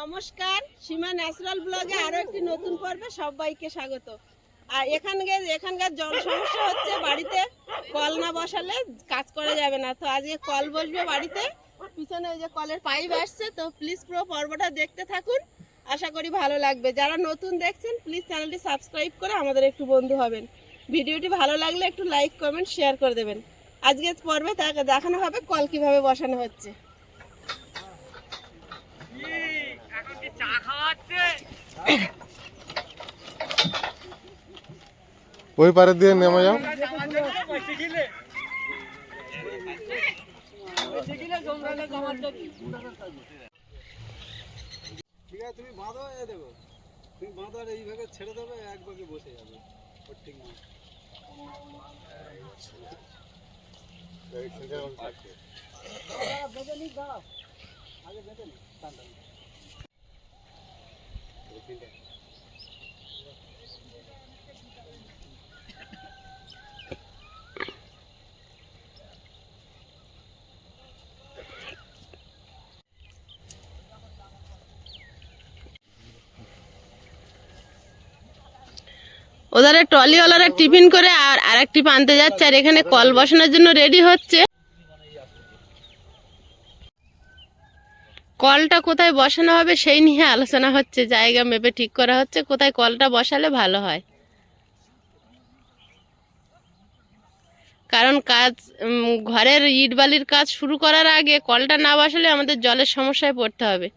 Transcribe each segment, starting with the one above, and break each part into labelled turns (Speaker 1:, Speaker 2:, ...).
Speaker 1: নমস্কার, সীমা ন্যাচারাল ব্লগে আরো একটি নতুন পর্বে সবাইকে স্বাগত। আর এখানকার জল সমস্যা হচ্ছে, বাড়িতে কল না বসালে কাজ করা যাবে না। তো আজকে কল বসবে বাড়িতে, পিছনে ওই যে কলের পাইপ আসছে। তো প্লিজ পুরো পর্বটা দেখতে থাকুন, আশা করি ভালো লাগবে। যারা নতুন দেখছেন প্লিজ চ্যানেলটি সাবস্ক্রাইব করে আমাদের একটু বন্ধু হবেন। ভিডিওটি ভালো লাগলে একটু লাইক কমেন্ট শেয়ার করে দেবেন। আজকের পর্বে দেখানো হবে কল কিভাবে বসানো হচ্ছে।
Speaker 2: ওই পারে দিয়ে নেমে যাও।
Speaker 3: ঠিক আছে, তুমি বাঁধো, দেখো তুমি বাঁধো আর এইভাবে ছেড়ে দেবে, এক বাকি বসে যাবে। ঠিক না, বেঁধে নি, দাঁড়াও আগে বেঁধে নি।
Speaker 1: ওধারে ট্রলিওয়ালারা টিফিন করে আর আরেকটি আনতে যাচ্ছে, আর এখানে কল বসানোর জন্য রেডি হচ্ছে। কলটা কোথায় বসানো হবে সেই নিয়ে আলোচনা হচ্ছে, জায়গা মেপে ঠিক করা হচ্ছে কোথায় কলটা বসালে ভালো হয়। কারণ ঘরের ইট বালির কাজ শুরু করার আগে কলটা না বসালে আমাদের জলের সমস্যায় পড়তে হবে,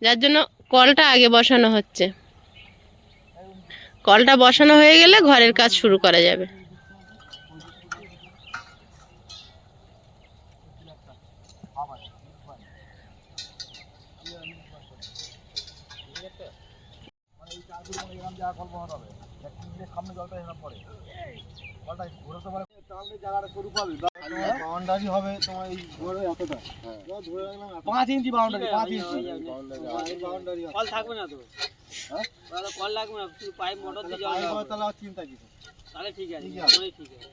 Speaker 1: যার জন্য কলটা আগে বসানো হচ্ছে। কলটা বসানো হয়ে গেলে ঘরের কাজ শুরু করা যাবে।
Speaker 3: বাউন্ডারি হবে তোমার এই ঘরে এতটা, 5 ইঞ্চি বাউন্ডারি, 5 ইঞ্চি বাউন্ডারি কল থাকবে না তো। হ্যাঁ, কল লাগবে না, শুধু পাইপ মোটর দিয়ে জল হবে। তাহলে আর চিন্তা কিছু, তাহলে ঠিক আছে, ঠিক আছে।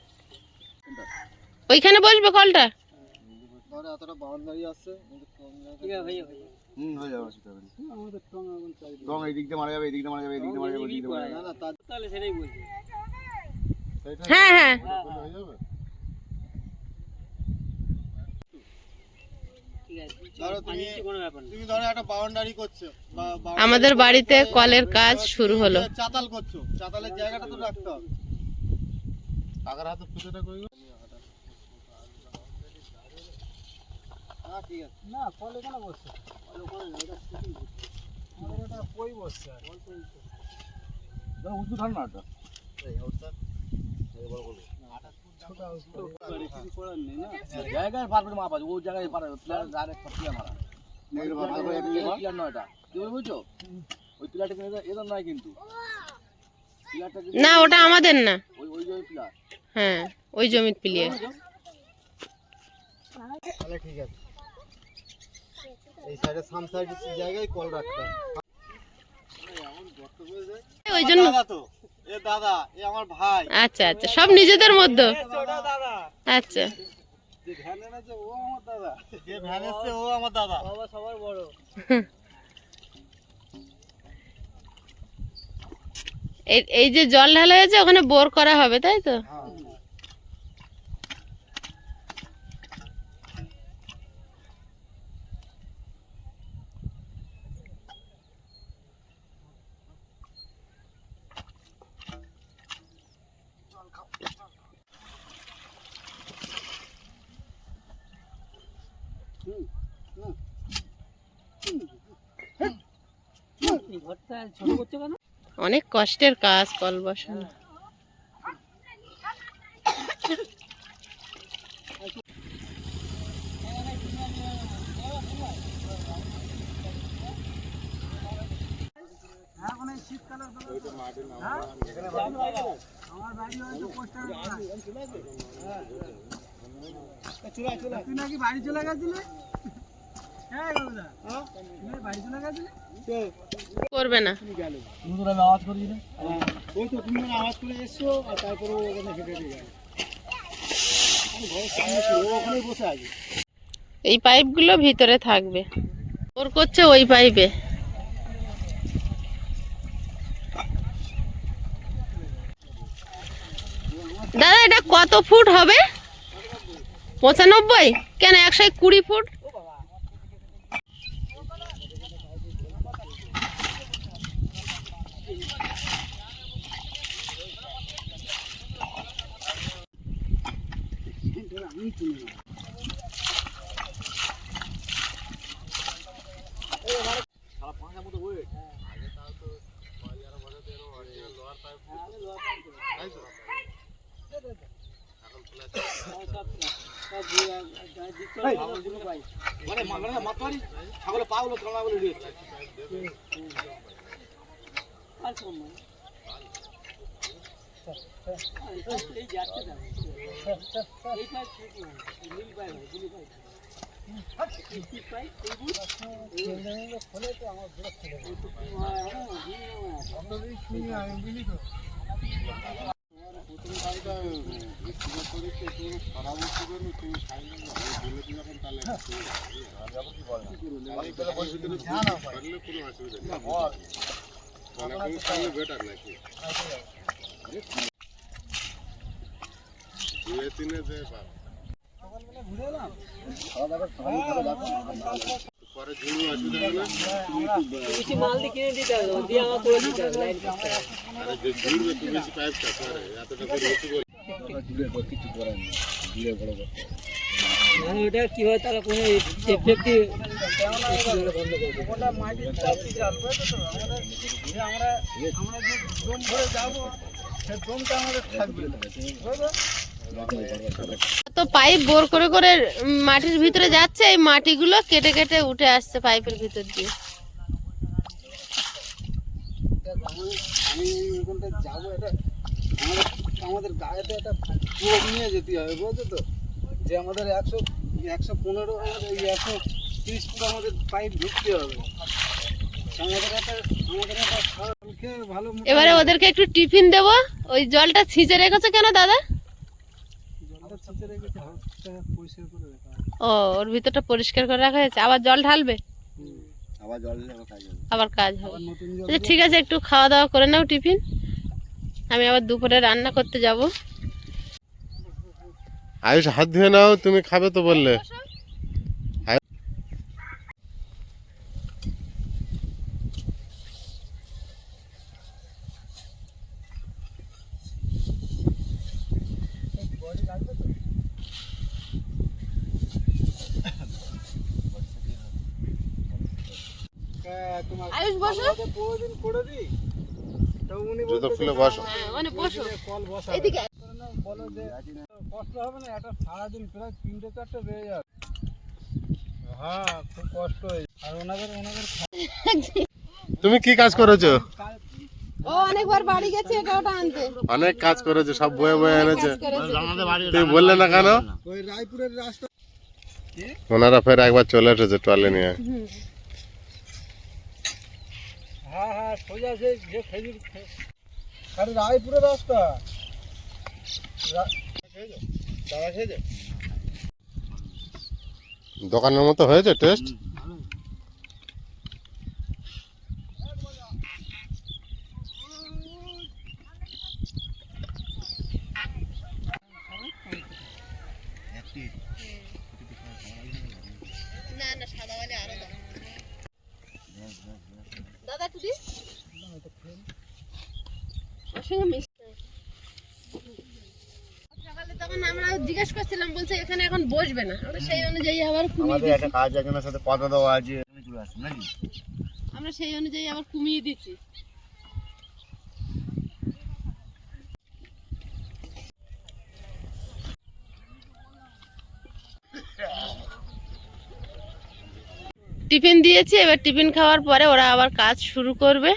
Speaker 1: ওইখানে বসবে কলটা,
Speaker 3: ধরে এতটা বাউন্ডারি আছে, ঠিক আছে ভাই, হয়ে যাবে। আমাদের টং এখন চাই, টং এই দিক দিয়ে মারা যাবে, এই দিক দিয়ে মারা যাবে, এই দিক দিয়ে মারা যাবে, এই দিক দিয়ে মারা যাবে। না না, তাহলে সেটাই বলছি।
Speaker 1: হ্যাঁ হ্যাঁ,
Speaker 3: হয়ে যাবে। তুমি ধরো একটা বাউন্ডারি করছো,
Speaker 1: আমাদের বাড়িতে কলের কাজ শুরু হলো।
Speaker 3: চাতাল করছো, চাতালের জায়গাটা তো রাখতে হবে। টাকার হাতে ফুটেটা কই গো? হ্যাঁ ঠিক আছে। না, কল এখানে বসছে, কল ওখানে না, এটা শুটিং করছে, আমাদের এটা কই বসছে, আর কল কই তো দাও উঁচু ধান না, এটা এই অবস্থা এই বড় বড় ছোট ছোট কিছু করার নেই না, জায়গায় পারবে মাপ আছে, ওই জায়গায় পারে প্লেয়ার ডাইরেক্ট প্লেয়ার মারা নেগেটিভ ভালো প্লেয়ার নয়, এটা কি বুঝছো? ওই প্লেয়ারটা কিন্তু এদের নয়, কিন্তু
Speaker 1: না ওটা আমাদের না,
Speaker 3: ওই ওই যে প্লেয়ার,
Speaker 1: হ্যাঁ ওই জমির প্লেয়ার।
Speaker 3: তাহলে ঠিক আছে, এই সাইডে সাম সাইডে জায়গায় কল রাখতে হবে।
Speaker 1: ওই জন্য
Speaker 3: তো এ দাদা, এ আমার ভাই।
Speaker 1: আচ্ছা আচ্ছা, সব নিজেদের মধ্যে। আচ্ছা,
Speaker 3: যে ভ্যান এনেছে ও আমার দাদা, যে ভ্যান এসেছে ও আমার দাদা, বাবা সবার বড়।
Speaker 1: এই যে জল ঢালা হয়েছে ওখানে বোর করা হবে, তাই তো? অনেক কষ্টের কাজ কল বসানো।
Speaker 3: তুই নাকি বাড়ি চলে গেছিলি?
Speaker 1: করবে না,
Speaker 3: আওয়াজ করি না, ওই তো তুমি আওয়াজ করে এসছো, আর তারপরে ওখানে হেঁটে হেঁটে গেল, ঘরের সামনে ছিল, ও ওখানেই বসে আছে।
Speaker 1: এই পাইপগুলো ভিতরে থাকবে, ওর করছে ওই পাইপে। দাদা এটা কত ফুট হবে? 95? কেন 120 ফুট?
Speaker 3: মানে মাতারি ছাগলের পা গুলো কামড়া বলে দিয়েছে।
Speaker 4: ওটা কি হয় তারা কোনো এফেক্টিভ
Speaker 1: তো পাইপ বোর করে করে মাটির ভিতরে যাচ্ছে, এই মাটিগুলো কেটে কেটে উঠে আসছে পাইপের ভিতর দিয়ে।
Speaker 3: আমি ওখানটা যাবো, এটা আমাদের গায়েতে একটা প্রোব নিয়ে যেতে হবে, বুঝছো তো? যে আমাদের 115 আমাদের 130 ফুট আমাদের পাইপ ঢুকতে হবে। ভালো
Speaker 1: এবারে ওদেরকে একটু টিফিন দেবো। ওই জলটা ছিঁচে রেখেছো কেন দাদা?
Speaker 3: জলটা ছিঁচে রেখেছে, হাতটা পরিষ্কার করে রাখা।
Speaker 1: ও, ওর ভিতরটা পরিষ্কার করে রাখা হয়েছে, আবার জল ঢালবে,
Speaker 3: আবার জল দিলে কাজ হবে।
Speaker 1: আবার কাজ হবে।
Speaker 3: নতুন জল
Speaker 1: আচ্ছা ঠিক আছে, একটু খাওয়া দাওয়া করে নাও টিফিন, আমি আবার দুপুরে রান্না করতে যাব।
Speaker 2: আয়ুষ হাত ধুয়ে নাও, তুমি খাবে তো বললে।
Speaker 1: আয়ুষ বসো,
Speaker 3: প্রতিদিন করে দিই, তো উনি
Speaker 2: জুতো খুলে বসো।
Speaker 1: হ্যাঁ, মানে বসো
Speaker 3: কল বসা
Speaker 1: এদিকে।
Speaker 3: বলো যে কষ্ট হবে না, এটা সারাদিন প্রায় 3-4টা বেজে যাবে। হ্যাঁ, খুব কষ্ট হয়। আর ওনাদের
Speaker 2: তুমি কি কাজ করেছো?
Speaker 1: ও অনেকবার বাড়ি গেছে এটা ওটা আনতে।
Speaker 2: অনেক কাজ করেছো, সব বয়ে বয়ে এনেছে। তুমি বললে না কেন?
Speaker 3: ওই রায়পুরের রাস্তা
Speaker 2: ওনারা ফের একবার চলে এসেছে ট্রলি নিয়ে।
Speaker 3: হ্যাঁ হ্যাঁ সোজা যে খেজুর আরে রায়পুরের রাস্তা দাদা খেয়েছে,
Speaker 2: দোকানের মতো হয়েছে টেস্ট।
Speaker 1: না না, সাদা वाले আরো দাও দাদা, একটু দিস। ওর সঙ্গে মিশতে সকালে তখন আমরা জিজ্ঞেস করছিলাম, বলছে এখানে এখন বসবে না। আমরা সেই অনুযায়ী আবার কমিয়ে
Speaker 3: আমাদের
Speaker 1: দিচ্ছি।
Speaker 3: একটা কাজ একজনের সাথে কথা দেওয়া আছে, চলে আসুন নাকি?
Speaker 1: আমরা সেই অনুযায়ী আবার কমিয়ে দিচ্ছি। টিফিন দিয়েছি, এবার টিফিন খাওয়ার পরে ওরা আবার কাজ শুরু করবে।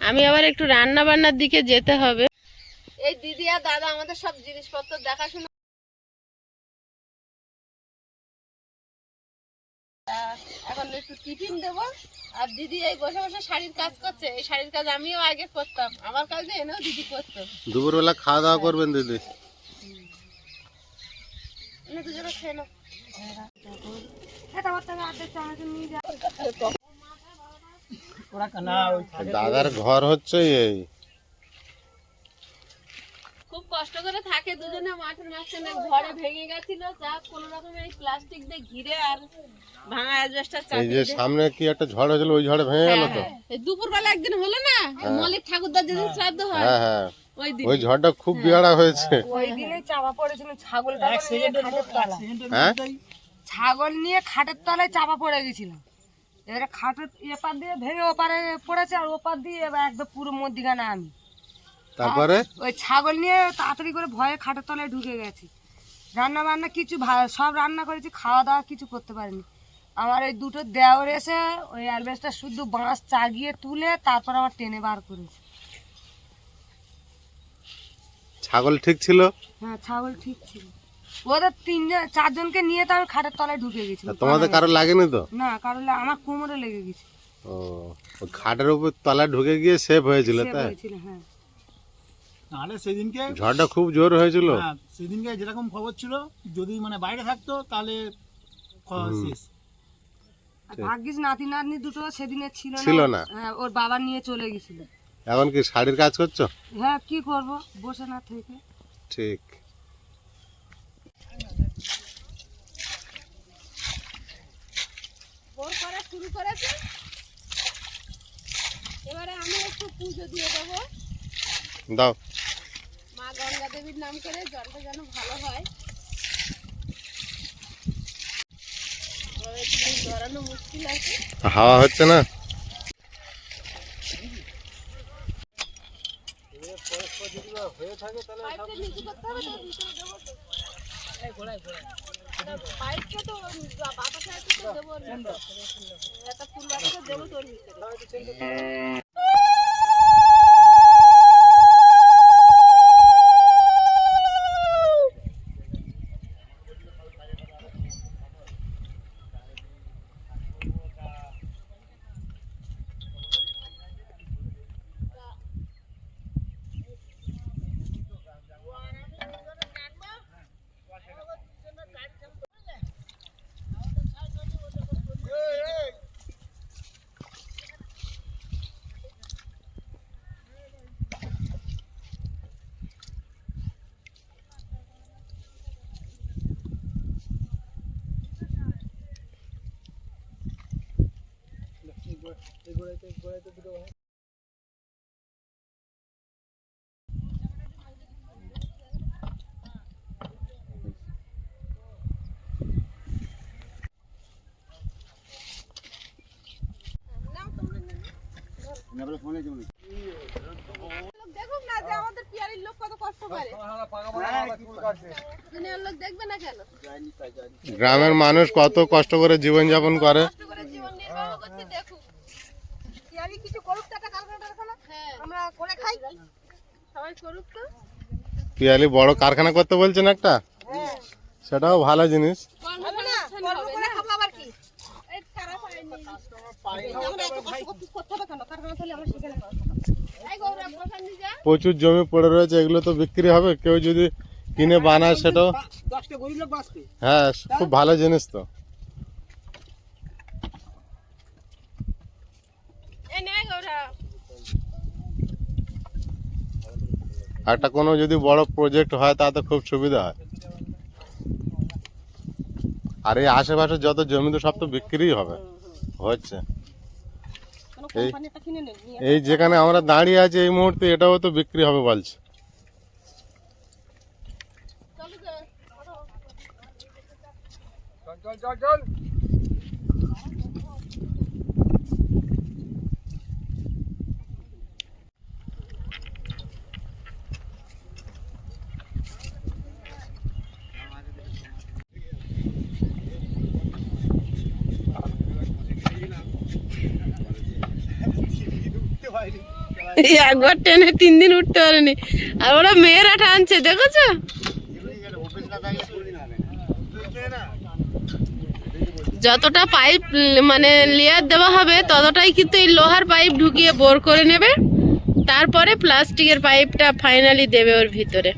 Speaker 1: আমি আবার একটু রান্না বান্নার দিকে যেতে হবে। এই দিদি আর দাদা আমাদের সব জিনিসপত্র দেখাশোনা। এখন একটু টিফিন দেবো। আর দিদি এই বসে বসে শাড়ির কাজ করছে। এই শাড়ির কাজ আমিও আগে করতাম, আমার কাজে এনেও দিদি করতো।
Speaker 2: দুপুরবেলা খাওয়া দাওয়া করবেন দিদি?
Speaker 1: এনে দুজনে খেয়ে নাও।
Speaker 2: দাদার ঘর হচ্ছে এই।
Speaker 1: খুব কষ্ট করে থাকে দুজনে মাঠের মাঝখানে, ঘরে ভেঙে গেছিল, যা কোনো রকম এই প্লাস্টিক দিয়ে ঘিরে আর ভাঙা অ্যাসবেস্টাস
Speaker 2: এই
Speaker 1: চাপিয়ে
Speaker 2: যে সামনে কি একটা ঝড় হয়েছিল, ওই ঝড়ে ভেঙে গেল তো?
Speaker 1: দুপুরবেলা একদিন হলো না, মল্লিক ঠাকুরদার যেদিন শ্রাদ্ধ হয়
Speaker 2: হ্যাঁ হ্যাঁ,
Speaker 1: ওই দিন।
Speaker 2: ওই ঝড়টা খুব বিয়াড়া হয়েছে।
Speaker 5: ওই দিনে চাপা পড়েছিল ছাগল
Speaker 2: হ্যাঁ
Speaker 5: ছাগল নিয়ে খাটের তলায় চাপা পড়ে গেছিল। এবারে খাটের এপার দিয়ে ভেঙে ওপারে পড়েছে, আর ওপার দিয়ে এবার একদম পুরো মধ্যিখানে আমি।
Speaker 2: তারপরে
Speaker 5: ওই ছাগল নিয়ে তাড়াতাড়ি করে ভয়ে খাটের তলায় ঢুকে গেছি। রান্না বান্না কিছু সব রান্না করেছি, খাওয়া দাওয়া কিছু করতে পারিনি। আমার এই দুটো দেওর এসে ওই অ্যালবেস্টার শুধু বাঁশ চাগিয়ে তুলে তারপর আমার টেনে বার করেছে।
Speaker 2: ছাগল ঠিক ছিল?
Speaker 5: হ্যাঁ, ছাগল ঠিক ছিল। ওদের চারজনকে নিয়ে তো আমি খাটের তলায় ঢুকে গেছি।
Speaker 2: আর তোমাদের কারো লাগেনি তো?
Speaker 5: না, কারণ আমার কোমরে লেগে গেছে।
Speaker 2: ও, ওই খাটের উপর তলায় ঢুকে গিয়ে সেভ হয়েছিল
Speaker 5: সেভ
Speaker 2: তাই?
Speaker 5: হয়েছিল, হ্যাঁ।
Speaker 3: নাহলে সেদিনকে
Speaker 2: ঝড়টা খুব জোর হয়েছিল।
Speaker 3: হ্যাঁ, সেদিনকে যেরকম খবর ছিল, যদি মানে বাইরে থাকতো তাহলে শেষ।
Speaker 5: আর ভাগ্যিস নাতি নাতনি দুটো সেদিনে
Speaker 2: ছিল না।
Speaker 5: হ্যাঁ, ওর বাবা নিয়ে চলে গেছিল।
Speaker 2: এখন কি শাড়ির কাজ করছো?
Speaker 5: হ্যাঁ, কি করব, বসে না থেকে।
Speaker 2: ঠিক।
Speaker 1: ভোর করা শুরু করেছে, এবারে আমি একটু পুজো দিয়ে দেবো
Speaker 2: দাও।
Speaker 1: মা গঙ্গা দেবীর নাম করে, জলটা যেন ভালো হয়। ধরানো মুশকিল আছে।
Speaker 2: হাওয়া হচ্ছে না?
Speaker 1: পাইপটা নিচু করতে হবে তো, ভিতরে দেবো তো। পাইপটা তো বাতাসে আছে তো, দেবো ওর ভিতরে। একটা ফুল বাতাসে দেবো তোর ভিতরে। দেখুক না যে আমাদের পিয়ারির লোক কত কষ্ট করে, দুনিয়ার লোক দেখবে না কেন?
Speaker 2: গ্রামের মানুষ কত কষ্ট করে জীবনযাপন করে।
Speaker 1: কষ্ট করে জীবন নির্বাহ করছে, দেখুক। পিয়ারি কিছু করুক তো, একটা কারখানা, হ্যাঁ আমরা করে খাই, সবাই করুক তো।
Speaker 2: পিয়ালি বড় কারখানা করতে বলছেন একটা, সেটাও ভালো জিনিস।
Speaker 1: হবে না, কর্ম করে খাবো আবার কি? এই কারা পায়নি, আমরা এত কষ্ট করতে হবে কেন? কারখানা তাহলে আমরা সেখানে পাবো। এই গৌরা প্রধান নিজা
Speaker 2: প্রচুর জমি পড়ে রয়েছে, এগুলো তো বিক্রি হবে, কেউ যদি কিনে বানায় সেটাও।
Speaker 3: 10টা গরিব লোক বাঁচবে।
Speaker 2: হ্যাঁ, খুব ভালো জিনিস তো।
Speaker 1: এই নে গৌরা।
Speaker 2: একটা কোনো যদি বড় প্রজেক্ট হয় তাতে খুব সুবিধা হয়। আর এই আশেপাশে যত জমি তো সব তো বিক্রি হবে, হচ্ছে। এই যেখানে আমরা দাঁড়িয়ে আছি এই মুহূর্তে, এটাও তো বিক্রি হবে বলছে।
Speaker 1: একবার টেনে 3 দিন উঠতে পারেনি, আর ওরা মেয়েরা টানছে, দেখেছো? যতটা পাইপ মানে লেয়ার দেওয়া হবে ততটাই কিন্তু এই লোহার পাইপ ঢুকিয়ে বোর করে নেবে, তারপরে প্লাস্টিকের পাইপটা ফাইনালি দেবে ওর ভিতরে।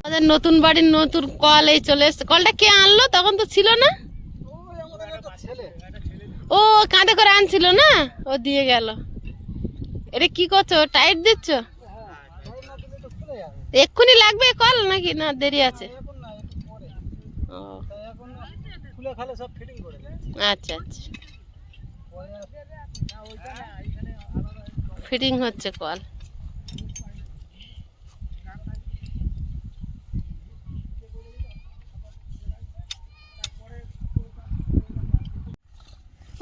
Speaker 1: আমাদের নতুন বাড়ির নতুন কল এই চলে এসছে। কলটা কে আনলো? তখন তো ছিল না। ও কাঁধে করে আনছিল না, ও দিয়ে গেল। এটা কি করছো, টাইট দিচ্ছ? এক্ষুনি লাগবে কল নাকি না দেরি আছে? ও আচ্ছা আচ্ছা, ফিটিং হচ্ছে কল।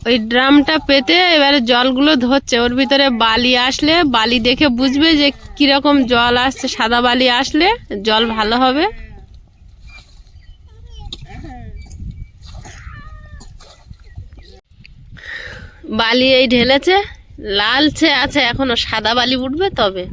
Speaker 1: ওই ড্রামটা পেতে এবারে জলগুলো ধরছে। ওর ভিতরে বালি আসলে, বালি দেখে বুঝবে যে কিরকম জল আসছে। সাদা বালি আসলে জল ভালো হবে। বালি এই ঢেলেছে, লালচে আছে এখনো, সাদা বালি উঠবে তবে।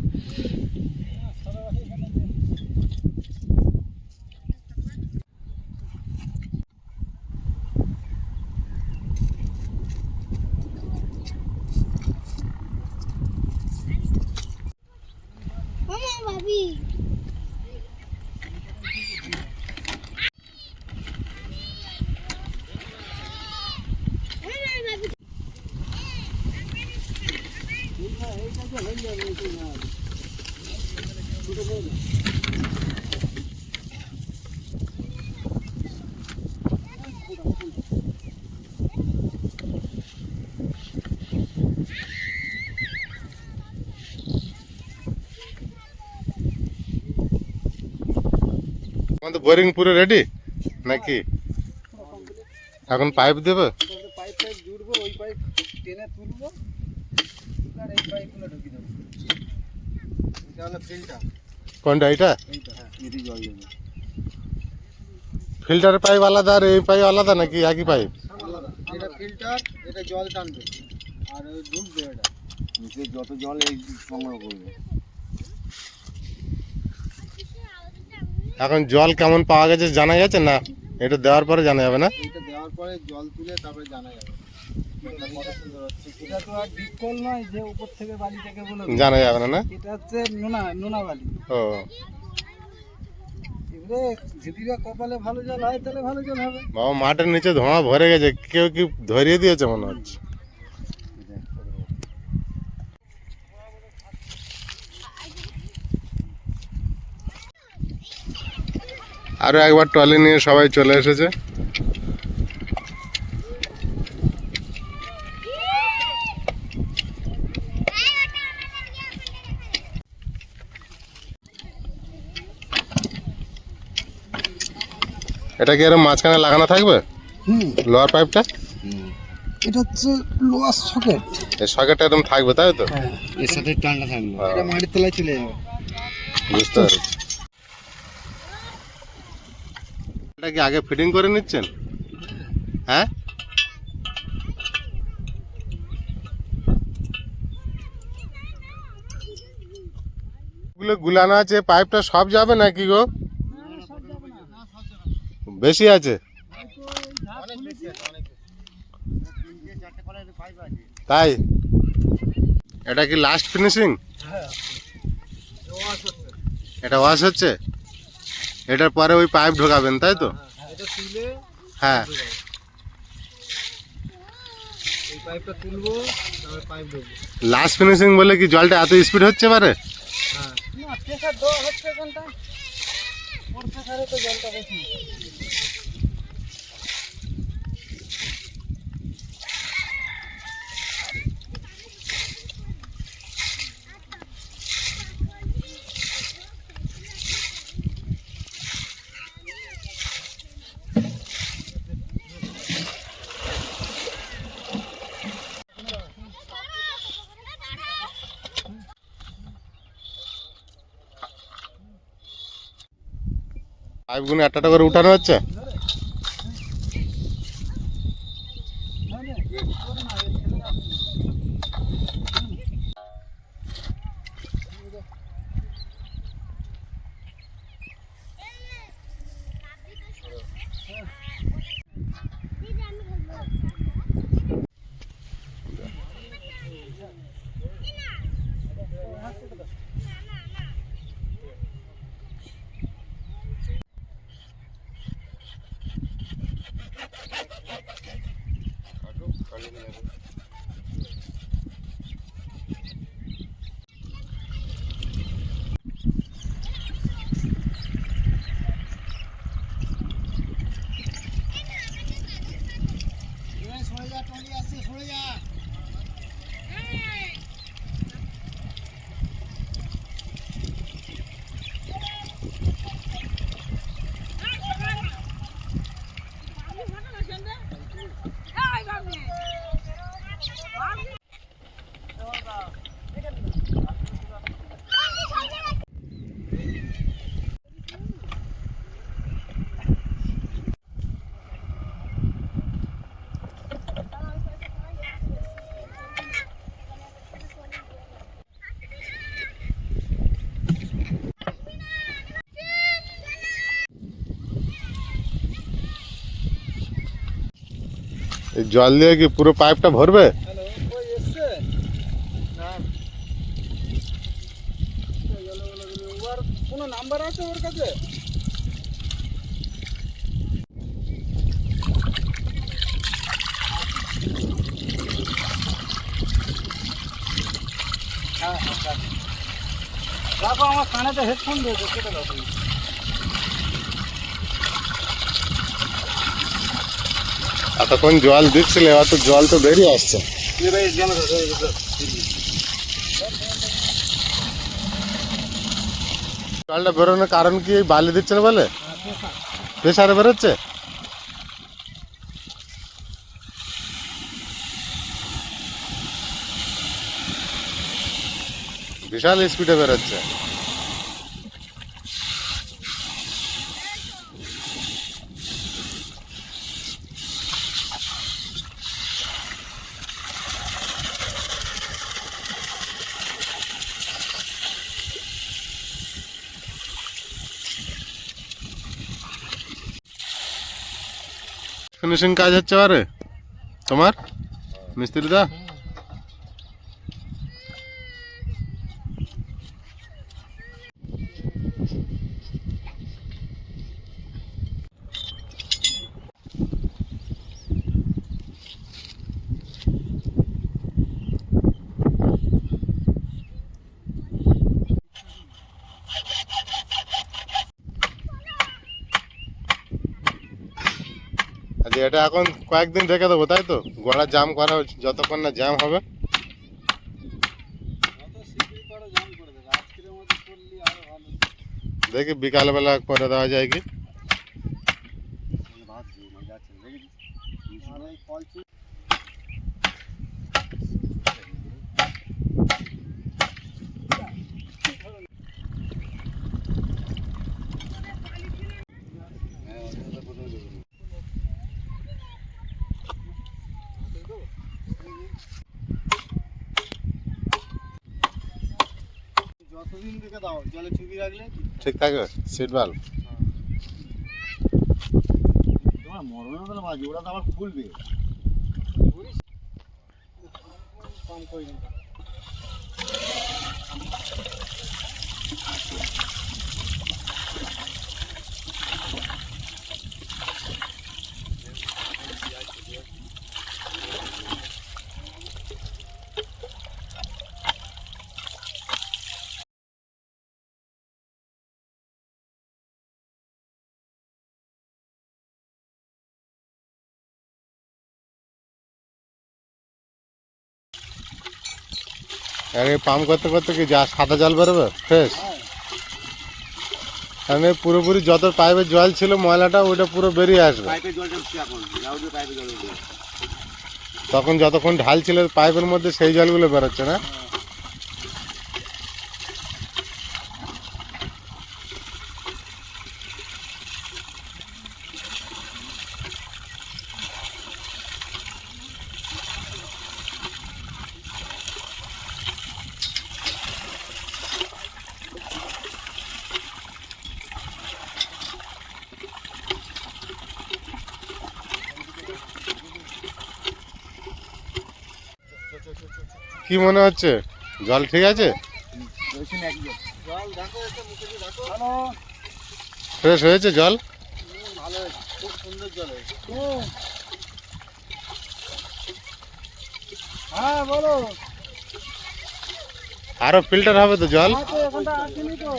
Speaker 2: আমাদের বোরিং পুরো রেডি নাকি? এখন পাইপ দেবে?
Speaker 3: পাইপ জুড়বো, ওই পাইপ টেনে তুলবো আর এই পাইপগুলো ঢুকিয়ে দেবো। এটা হলো ফিল্টার।
Speaker 2: কোনটা এটা?
Speaker 3: এইটা, হ্যাঁ, এদিকে জল যাবে।
Speaker 2: ফিল্টারের পাইপ আলাদা আর এই পাইপ আলাদা নাকি একই পাইপ?
Speaker 3: আলাদা। এটা ফিল্টার, এটা জল টানবে আর ওই ঢুকবে, এটা নিচে যত জল এই সংগ্রহ করবে।
Speaker 2: এখন জল কেমন পাওয়া গেছে জানা গেছে না? এটা দেওয়ার পরে জানা যাবে না?
Speaker 3: এটা দেওয়ার পরে জল তুলে তারপরে জানা যাবে কত সুন্দর হচ্ছে। এটা তো আর ডিপ কল নয় যে উপর থেকে বালি থেকে বলে
Speaker 2: জানা যাবে না না?
Speaker 3: এটা হচ্ছে নোনা বালি।
Speaker 2: ও
Speaker 3: এবারে যদি বা কপালে ভালো জল হয় তাহলে ভালো জল হবে।
Speaker 2: বাবা, মাঠের নিচে ধোঁয়া ভরে গেছে, কেউ কি ধরিয়ে দিয়েছে মনে হচ্ছে। আরো একবার ট্রলি নিয়ে সবাই চলে এসেছে। এটা কি এরকম মাঝখানে লাগানো থাকবে লোয়ার পাইপটা?
Speaker 3: এটা হচ্ছে লোয়ার সকেট।
Speaker 2: এই সকেটটা একদম থাকবে তাই তো?
Speaker 3: হ্যাঁ, এর সাথে টানটা থাকবে, এটা মাটির তলায় চলে যাবে।
Speaker 2: বুঝতে পারছি। এটা কি আগে ফিটিং করে নিচ্ছেন? হ্যাঁ, গুলো গুলানো আছে, পাইপটা সব যাবে নাকি গো? বেশি আছে তাই? এটা কি লাস্ট ফিনিশিং? এটা ওয়াশ হচ্ছে, এটার পরে ওই পাইপ ঢোকাবেন তাই তো?
Speaker 3: এটা তুলে,
Speaker 2: হ্যাঁ,
Speaker 3: এই পাইপটা তুলবো, তারপরে পাইপ ঢুকবে।
Speaker 2: লাস্ট ফিনিশিং বলে কি জলটা এত স্পিড হচ্ছে পারে?
Speaker 3: হ্যাঁ, না প্রেসার দেওয়া হচ্ছে এখানটা, ওর প্রেসারে তো জলটা বেশি।
Speaker 2: পাইপগুলো একটা করে উঠানো হচ্ছে। এই জল দিয়ে কি পুরো পাইপটা ভরবে?
Speaker 3: কোনো নাম্বার আছে ওর কাছে? রাখো, আমার কানেতে হেডফোন দিয়েছে, সেটা রাখো।
Speaker 2: এতক্ষণ জল দিচ্ছিলে, অত জল তো বেরিয়ে আসছে। জলটা বেরোনোর কারণ কি বালি দিচ্ছে না বলে? প্রেসারে বেরোচ্ছে? বিশাল স্পিডে বেরোচ্ছে। ফিনিশিং কাজ হচ্ছে আরে তোমার মিস্ত্রিদা? আচ্ছা, এটা এখন কয়েকদিন রেখে দেবো তাই তো? গোড়া জাম করা যতক্ষণ না জ্যাম হবে। দেখি বিকালবেলা করে দেওয়া যায় কি।
Speaker 3: যতদিন রেখে দাও জলে চুবি রাখলে
Speaker 2: ঠিক থাকে। সিট বাল্ব
Speaker 3: তোমার মরণের বেলা বাজে, ওরা তো আবার খুলবে। কম করে নিন।
Speaker 2: আগে পাম্প করতে করতে কি যা সাদা জল বেরোবে ফ্রেশ? কারণ পুরোপুরি যত পাইপের জল ছিল ময়লাটা ওইটা পুরো বেরিয়ে আসবে।
Speaker 3: পাইপের জলটা উঠছে এখন, যাও পাইপের জল উঠবে।
Speaker 2: তখন যতক্ষণ ঢাল ছিল পাইপের মধ্যে সেই জলগুলো বেরোচ্ছে না? কি মনে হচ্ছে জল ঠিক আছে?
Speaker 3: জল দেখো, একটা মুখে দিয়ে দেখো। হ্যালো,
Speaker 2: ফ্রেশ হয়েছে জল?
Speaker 3: ভালো হয়েছে, খুব সুন্দর জল হয়েছে। হ্যাঁ বলো।
Speaker 2: আরো ফিল্টার হবে তো জল?
Speaker 3: তো এখানটা আসেনি তো।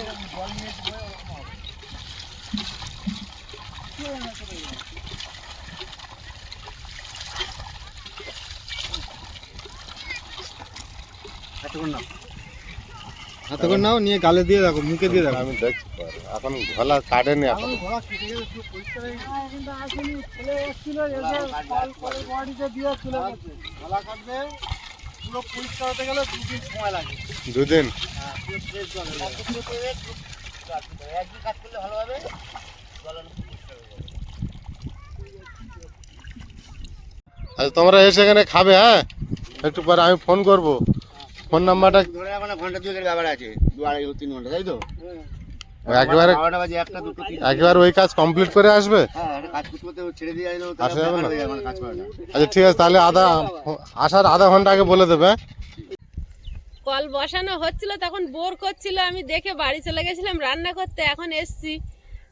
Speaker 3: এতক্ষণ নাও, নিয়ে গালে দিয়ে দেখো, মুখে দিয়ে দেখো।
Speaker 2: আমি দেখছি পরে। এখন ঘোলা কাটেনি এখন।
Speaker 3: ঘোড়া কেটে গেলে পুরো পরিষ্কার হয়ে গেছে। এখানটা আসেনি, চলে এসেছিল, এসে কলের বডিতে দিয়ে চলে গেছে। ঘোড়া কাটবে, পুরো পরিষ্কার হতে গেলে 2 দিন সময় লাগে।
Speaker 2: 2 দিন?
Speaker 3: হ্যাঁ, পুরো ফ্রেশ জল হয়ে যাবে। একদিন কাজ করলে ভালো হবে, জল অনেক পরিষ্কার হয়ে যাবে।
Speaker 2: আচ্ছা তোমরা এসে এখানে খাবে, হ্যাঁ? একটু পরে আমি ফোন করব। ফোন নাম্বারটা
Speaker 3: ধরে এখন ঘন্টা 2-এর ব্যাপার আছে, 2-2.5-3 ঘন্টা, তাই তো?
Speaker 2: একবারে
Speaker 3: 12টা বাজে, 1টা 2টো 3টা।
Speaker 2: একবার ওই কাজ কমপ্লিট করে আসবে?
Speaker 3: হ্যাঁ, একটা কাজ করতে করতে ছেড়ে দিয়ে যাইলো,
Speaker 2: আসা যাবে না?
Speaker 3: মানে কাজ করাটা।
Speaker 2: আচ্ছা ঠিক আছে, তাহলে আসার আধা ঘন্টা আগে বলে দেবে, হ্যাঁ?
Speaker 1: কল বসানো হচ্ছিল তখন বোর করছিল, আমি দেখে বাড়ি চলে গেছিলাম রান্না করতে। এখন এসছি,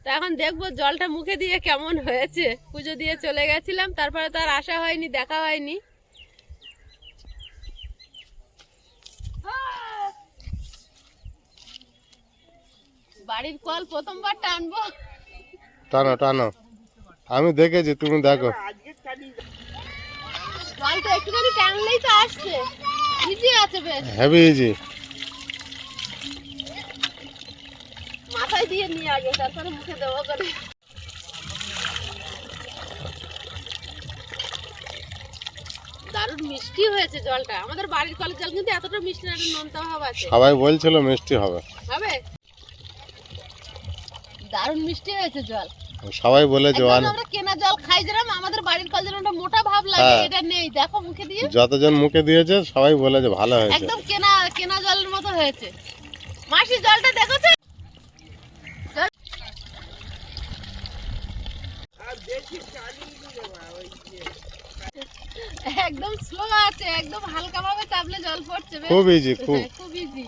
Speaker 1: তা এখন দেখবো জলটা মুখে দিয়ে কেমন হয়েছে। পুজো দিয়ে চলে গেছিলাম, তারপরে তো আর আসা হয়নি, দেখা হয়নি। বাড়ির কল প্রথমবার টানবো।
Speaker 2: টানো টানো, আমি দেখেছি, তুমি দেখো।
Speaker 1: জলটা একটুখানি টানলেই তো আসছে, ইজি আছে বেশ।
Speaker 2: Heavy easy.
Speaker 1: মাথায় দিয়ে নিয়ে আগে, তারপরে মুখে দেবো করে। দারুণ মিষ্টি হয়েছে জলটা। আমাদের বাড়ির কলের জল কিন্তু এতটা মিষ্টি না, একটা নোনতা ভাব আছে।
Speaker 2: সবাই বলছিল মিষ্টি হবে।
Speaker 1: হবে, দারুণ মিষ্টি হয়েছে জল।
Speaker 2: সবাই বলে
Speaker 1: একদম
Speaker 2: জোয়ান।
Speaker 1: আমরা কেনা জল খাই যেরকম, আমাদের বাড়ির কল যেরকম মোটা ভাব লাগে,
Speaker 2: হ্যাঁ।
Speaker 1: এটা নেই। দেখো মুখে দিয়ে,
Speaker 2: যতজন মুখে দিয়েছে সবাই বলে যে ভালো হয়েছে।
Speaker 1: একদম কেনা কেনা জলের মতো হয়েছে। মাসি জলটা দেখেছো? একদম স্লো আছে, একদম হালকা ভাবে চাপলে জল পড়ছে, বেশ।
Speaker 2: খুব ইজি, খুব।
Speaker 1: খুব ইজি।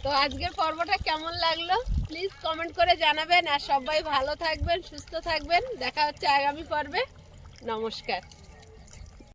Speaker 1: তো আজকের পর্বটা কেমন লাগলো প্লিজ কমেন্ট করে জানাবেন। আর সবাই ভালো থাকবেন, সুস্থ থাকবেন। দেখা হচ্ছে আগামী পর্বে। নমস্কার।